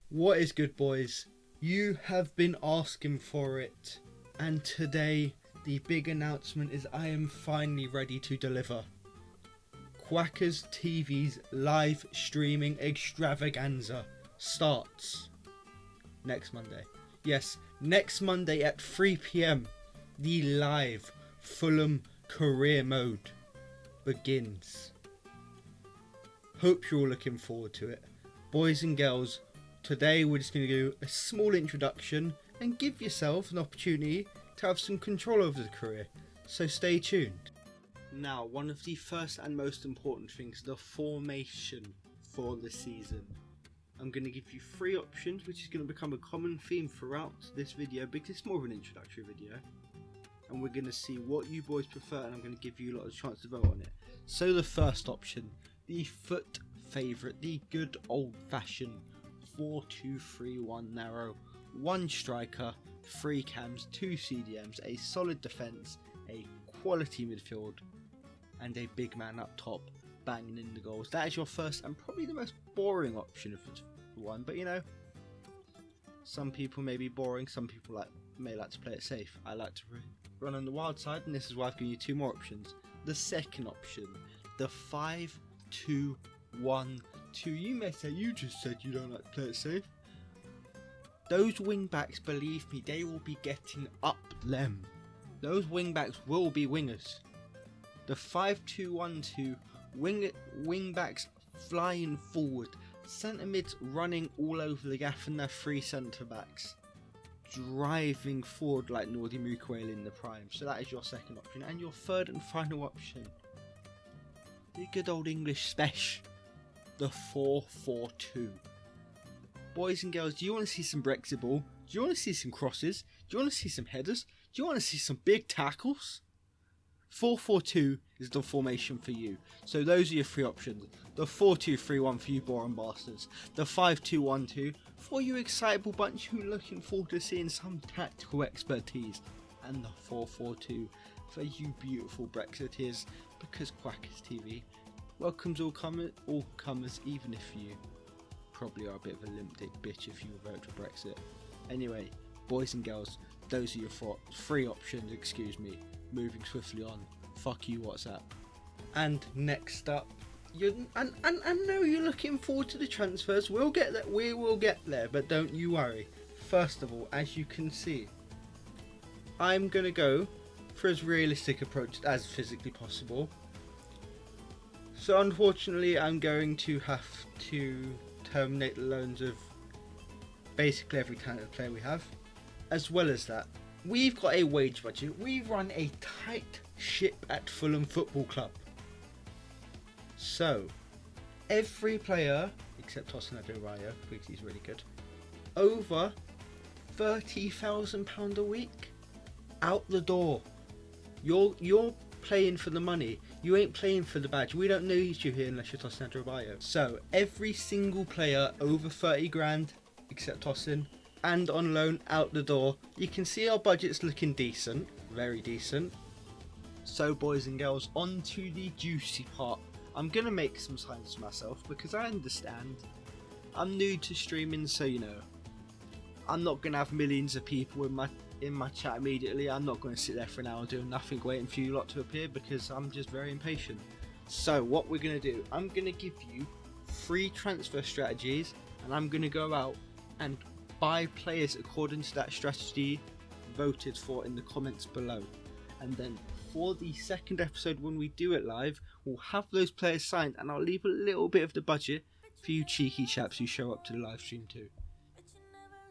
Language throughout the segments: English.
What is good, boys? You have been asking for it, and today the big announcement is I am finally ready to deliver. Quacker's TV's live streaming extravaganza starts next Monday. Yes, next Monday at 3 PM. The live Fulham career mode begins. Hope you're all looking forward to it. Boys and girls, today we're just going to do a small introduction and give yourself an opportunity to have some control over the career, so stay tuned. Now, one of the first and most important things, the formation for the season. I'm going to give you 3 options, which is going to become a common theme throughout this video because it's more of an introductory video. And we're going to see what you boys prefer, and I'm going to give you a lot of chance to vote on it. So the first option, the foot favourite, the good old-fashioned 4-2-3-1 narrow, 1 striker, 3 cams, 2 CDMs, a solid defence, a quality midfield, and a big man up top banging in the goals. That is your first and probably the most boring option of the one, but you know, some people may be boring, some people may like to play it safe. I like to run on the wild side, and this is why I've given you 2 more options. The second option, the 5-2-1-2. You may say, you just said you don't like to play it safe. Those wing backs, believe me, they will be getting up them. Those wing backs will be wingers. The 5-2-1-2, wing backs flying forward, centre mids running all over the gaff, and their 3 centre backs driving forward like Nordi Mukwele in the prime. So that is your second option. And your third and final option, the good old English special, the 4-4-2. Boys and girls, do you want to see some Brexit ball? Do you want to see some crosses? Do you want to see some headers? Do you want to see some big tackles? 4-4-2 is the formation for you. So those are your 3 options. The 4-2-3-1 for you boring bastards. The 5-2-1-2 for you excitable bunch who are looking forward to seeing some tactical expertise. And the 4-4-2 for you beautiful Brexiteers, because Quackers TV welcomes all comers, even if you probably are a bit of a limp dick bitch if you vote for Brexit. Anyway, boys and girls, those are your 3 options, excuse me. Moving swiftly on. Fuck you, WhatsApp. And next up, I know you're looking forward to the transfers. We'll get there. We will get there, but don't you worry. First of all, as you can see, I'm gonna go for as realistic approach as physically possible. So unfortunately, I'm going to have to terminate the loans of basically every talented player we have. As well as that, we've got a wage budget. We run a tight ship at Fulham Football Club. So, every player, except Tosin Adebayo, because he's really good, over £30,000 a week, out the door. You're playing for the money. You ain't playing for the badge. We don't need you here unless you're Tosin Adebayo. So, every single player over 30 grand, except Tosin, and on loan out the door. You can see our budget's looking decent, very decent. So boys and girls, on to the juicy part. I'm gonna make some signs to myself because I understand I'm new to streaming, so you know, I'm not gonna have millions of people in my chat immediately. I'm not gonna sit there for an hour doing nothing waiting for you lot to appear because I'm just very impatient. So what we're gonna do, I'm gonna give you 3 transfer strategies, and I'm gonna go out and buy players according to that strategy voted for in the comments below. And then for the second episode, when we do it live, we'll have those players signed, and I'll leave a little bit of the budget for you cheeky chaps who show up to the live stream too.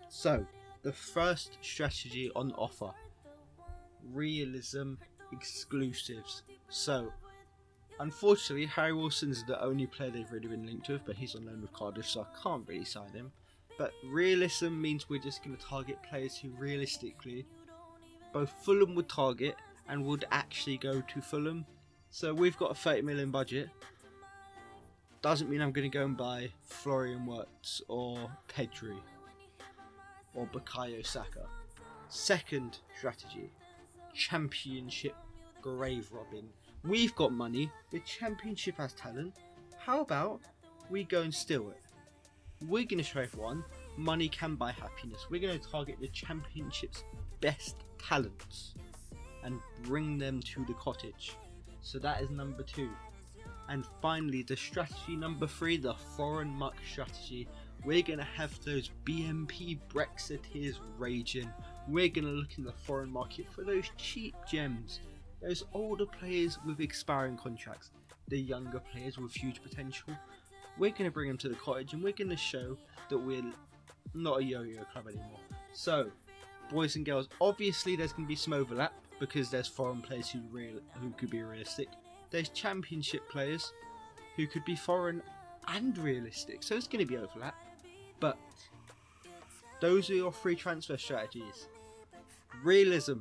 So the first strategy on offer, realism exclusives. So unfortunately, Harry Wilson's the only player they've really been linked with, but he's on loan with Cardiff, so I can't really sign him. But realism means we're just going to target players who realistically both Fulham would target and would actually go to Fulham. So we've got a 30 million budget. Doesn't mean I'm going to go and buy Florian Wirtz or Pedri or Bukayo Saka. Second strategy, Championship grave robbing. We've got money, the Championship has talent. How about we go and steal it? we're going to show everyone money can buy happiness. We're going to target the Championship's best talents and bring them to the cottage. So that is number 2. And finally, the strategy number 3, the foreign muck strategy. We're going to have those BNP Brexiteers raging. We're going to look in the foreign market for those cheap gems, those older players with expiring contracts, the younger players with huge potential. We're going to bring them to the cottage, and we're going to show that we're not a yo-yo club anymore. So, boys and girls, obviously there's going to be some overlap because there's foreign players who could be realistic. There's Championship players who could be foreign and realistic, so it's going to be overlap. But those are your 3 transfer strategies. Realism.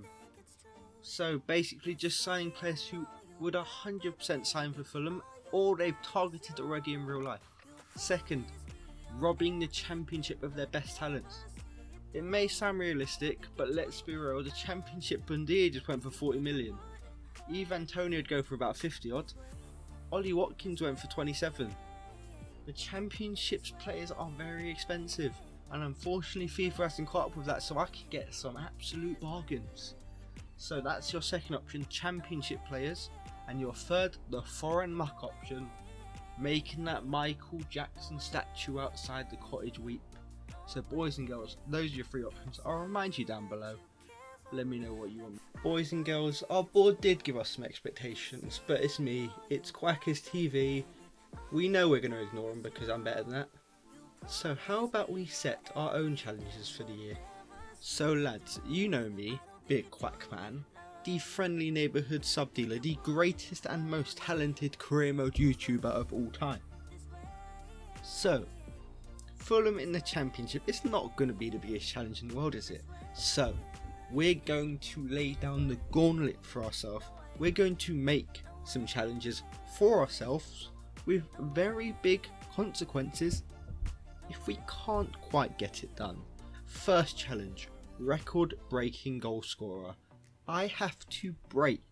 So basically just signing players who would 100% sign for Fulham, or they've targeted already in real life. Second, robbing the Championship of their best talents. It may sound realistic, but let's be real, the Championship Bundia just went for 40 million. Ivan Toney would go for about 50 odd. Ollie Watkins went for 27. The Championship's players are very expensive, and unfortunately FIFA hasn't caught up with that, so I could get some absolute bargains. So that's your second option, Championship players, and your third, the foreign muck option, making that Michael Jackson statue outside the cottage weep. So boys and girls, those are your 3 options. I'll remind you down below. Let me know what you want. Boys and girls, our board did give us some expectations, but it's me, it's Quacker's TV. We know we're going to ignore them because I'm better than that. So how about we set our own challenges for the year? So lads, you know me, Big Quack Man, the friendly neighbourhood sub dealer, the greatest and most talented career mode YouTuber of all time. So, Fulham in the Championship, it's not going to be the biggest challenge in the world, is it? So, we're going to lay down the gauntlet for ourselves. We're going to make some challenges for ourselves with very big consequences if we can't quite get it done. First challenge, record breaking goal scorer. I have to break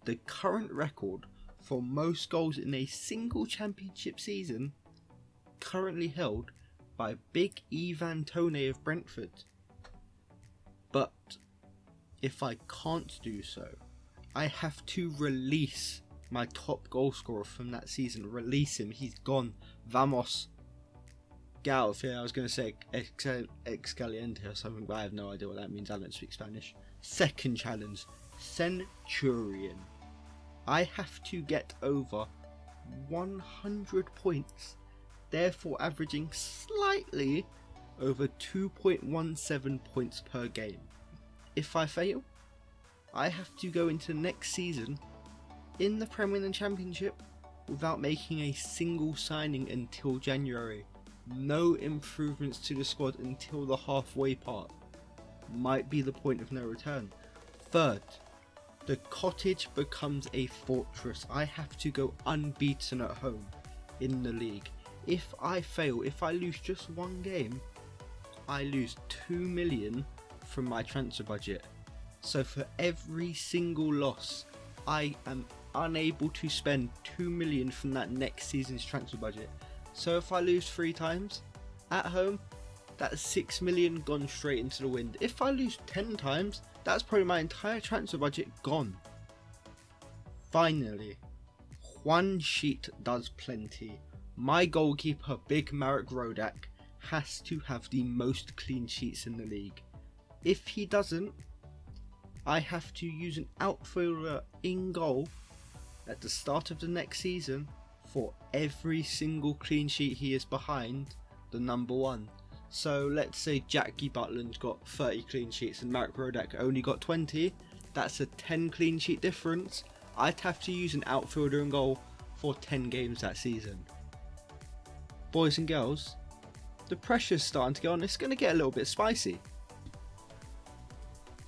the current record for most goals in a single Championship season, currently held by Big Ivan Toney of Brentford. But if I can't do so, I have to release my top goal scorer from that season. Release him, he's gone. Vamos. Galf, yeah, I was going to say excaliente or something, but I have no idea what that means. I don't speak Spanish. Second challenge, Centurion. I have to get over 100 points, therefore averaging slightly over 2.17 points per game. If I fail, I have to go into next season in the Premier and Championship without making a single signing until January. No improvements to the squad until the halfway part. Might be the point of no return. Third, the cottage becomes a fortress. I have to go unbeaten at home in the league. If I fail, if I lose just one game, I lose 2 million from my transfer budget. So for every single loss, I am unable to spend 2 million from that next season's transfer budget. So if I lose 3 times at home, that's 6 million gone straight into the wind. If I lose 10 times, that's probably my entire transfer budget gone. Finally, one sheet does plenty. My goalkeeper, Big Marek Rodak, has to have the most clean sheets in the league. If he doesn't, I have to use an outfielder in goal at the start of the next season for every single clean sheet he is behind the number 1. So let's say Jackie Butland's got 30 clean sheets and Marek Rodak only got 20. That's a 10 clean sheet difference. I'd have to use an outfielder in goal for 10 games that season. Boys and girls, the pressure's starting to get on. It's going to get a little bit spicy.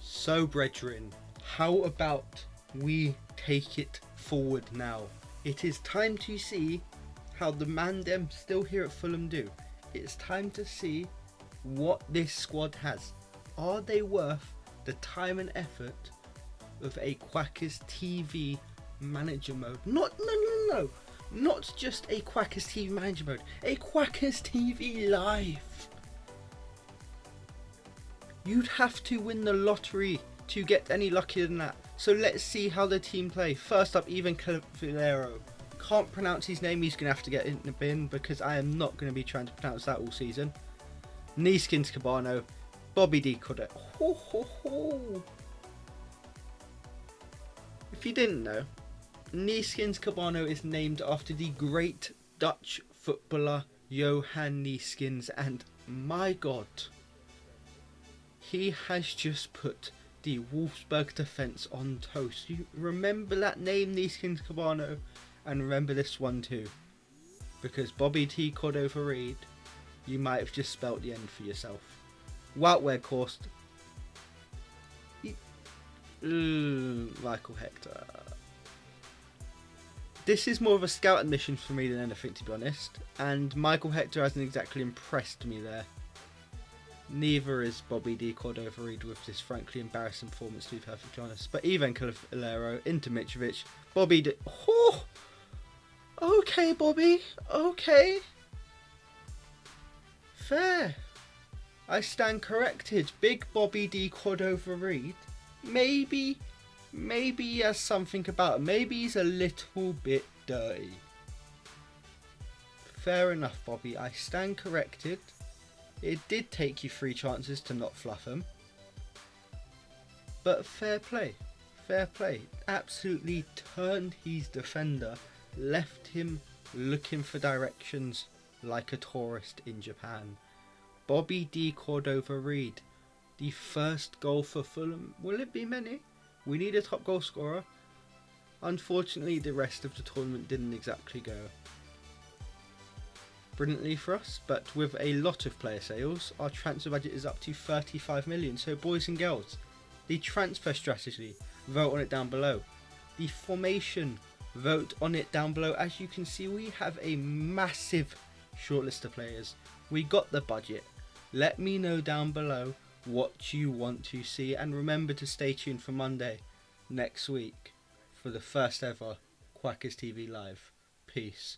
So brethren, how about we take it forward now? It is time to see how the man them still here at Fulham do. It's time to see what this squad has. Are they worth the time and effort of a Quacker's TV manager mode? No. Not just a Quackers TV Manager mode, a Quackers TV Live. You'd have to win the lottery to get any luckier than that. So let's see how the team play. First up, Ivan Cavallero. Can't pronounce his name, he's going to have to get in the bin because I am not going to be trying to pronounce that all season. Niskins Cabano, Bobby D. Cudder. Ho, ho, ho. If you didn't know, Nieskins Cabano is named after the great Dutch footballer Johan Nieskins, and my god, he has just put the Wolfsburg defence on toast. You remember that name, Nieskins Cabano, and remember this one too, because Bobby T. Cordova-Reid, you might have just spelt the end for yourself. Wout Weghorst, Michael Hector. This is more of a scout admission for me than anything, to be honest, and Michael Hector hasn't exactly impressed me there. Neither is Bobby D. Cordova-Reid with this frankly embarrassing performance, to be perfectly honest. But Ivan Cavallero, into Mitrovic, Bobby D. Oh! Okay, Bobby. Okay. Fair. I stand corrected. Big Bobby D. Cordova-Reid. Maybe he has something about him. Maybe he's a little bit dirty. Fair enough, Bobby. I stand corrected. It did take you 3 chances to not fluff him. But fair play. Fair play. Absolutely turned his defender. Left him looking for directions like a tourist in Japan. Bobby D. Cordova-Reid. The first goal for Fulham. Will it be many? We need a top goal scorer. Unfortunately, the rest of the tournament didn't exactly go brilliantly for us, but with a lot of player sales, our transfer budget is up to 35 million. So boys and girls, the transfer strategy, vote on it down below. The formation, vote on it down below. As you can see, we have a massive shortlist of players. We got the budget. Let me know down below what you want to see, and remember to stay tuned for Monday next week for the first ever Quackers TV Live. Peace.